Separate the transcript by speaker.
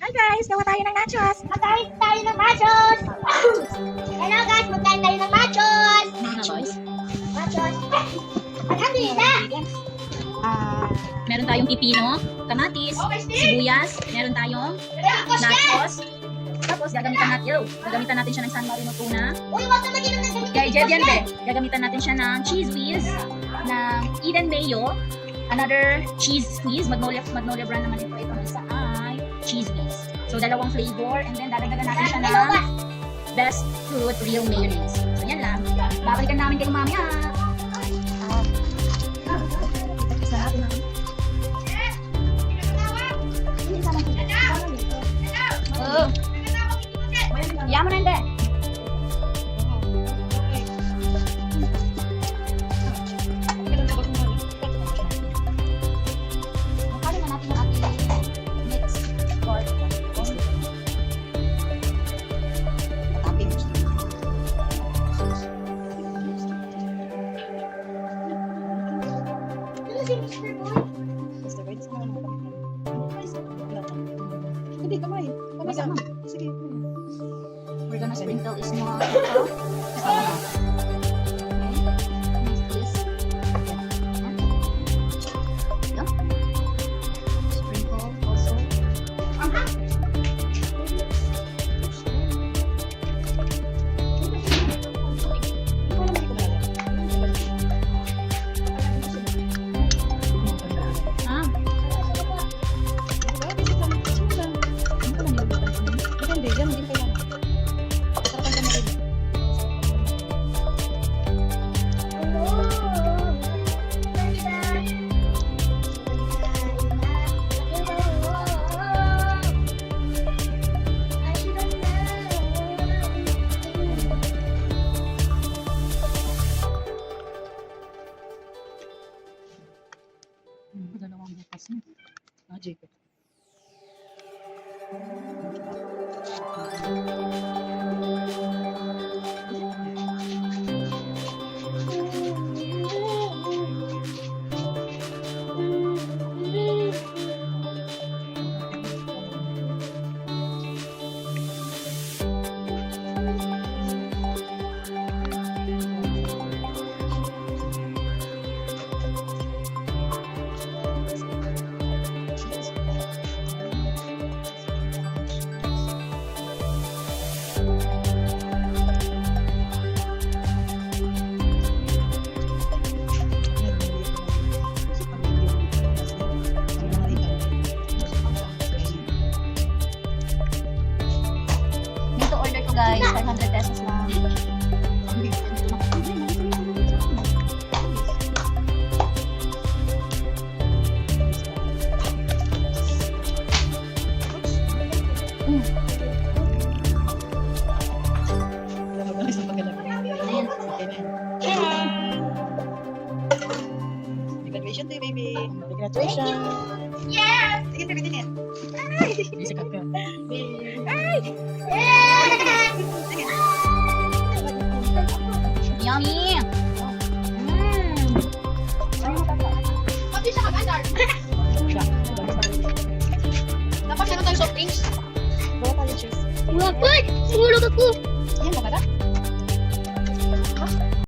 Speaker 1: Hi guys! Gawa tayo ng nachos!
Speaker 2: Magkain tayo ng machos! Hello guys, magkain tayo ng machos!
Speaker 1: Nachos?
Speaker 2: Machos! Alhamdulillah!
Speaker 1: Meron tayong pipino, kamatis, sibuyas, meron tayong nachos. Tapos gagamitan natin siya ng San Marino tuna.
Speaker 2: Uy, wag na maging ng
Speaker 1: Kay Jed yan, be. Gagamitan natin siya ng cheese whiz, ng Eden Mayo, another cheese squeeze, Magnolia brand naman ito. Itong isa ay cheese whiz. So, dalawang flavor, and then dadagdagan natin siya ng best fruit real mayonnaise. So, yan lang. Babalikan namin kayo mamaya. Oh. Yaman na hindi. Nakali na natin yung ating mix pork.
Speaker 3: Hindi, kamay. Kamay
Speaker 1: Basta
Speaker 3: ka.
Speaker 1: mo.
Speaker 3: Sige.
Speaker 1: We're gonna sprinkle is more salt. Sprinkle also. Ah,
Speaker 3: Depende, yan din kailangan. Sarapan ka na rin.
Speaker 1: dalawang bukas na.
Speaker 3: Magic.
Speaker 1: Dito order ko guys, 500 pesos lang.
Speaker 3: Magalis na pagkalang.
Speaker 1: Ayan.
Speaker 3: Graduation day, baby. Graduation.
Speaker 2: Yes!
Speaker 3: Sige, baby, din. Ay! Sikat ka.
Speaker 1: Yummy!
Speaker 2: Pati siya kag-andar. Dapat meron tayong soft drinks.
Speaker 3: Bawa tayo, cheers.
Speaker 2: Wapag! Sumulog ako!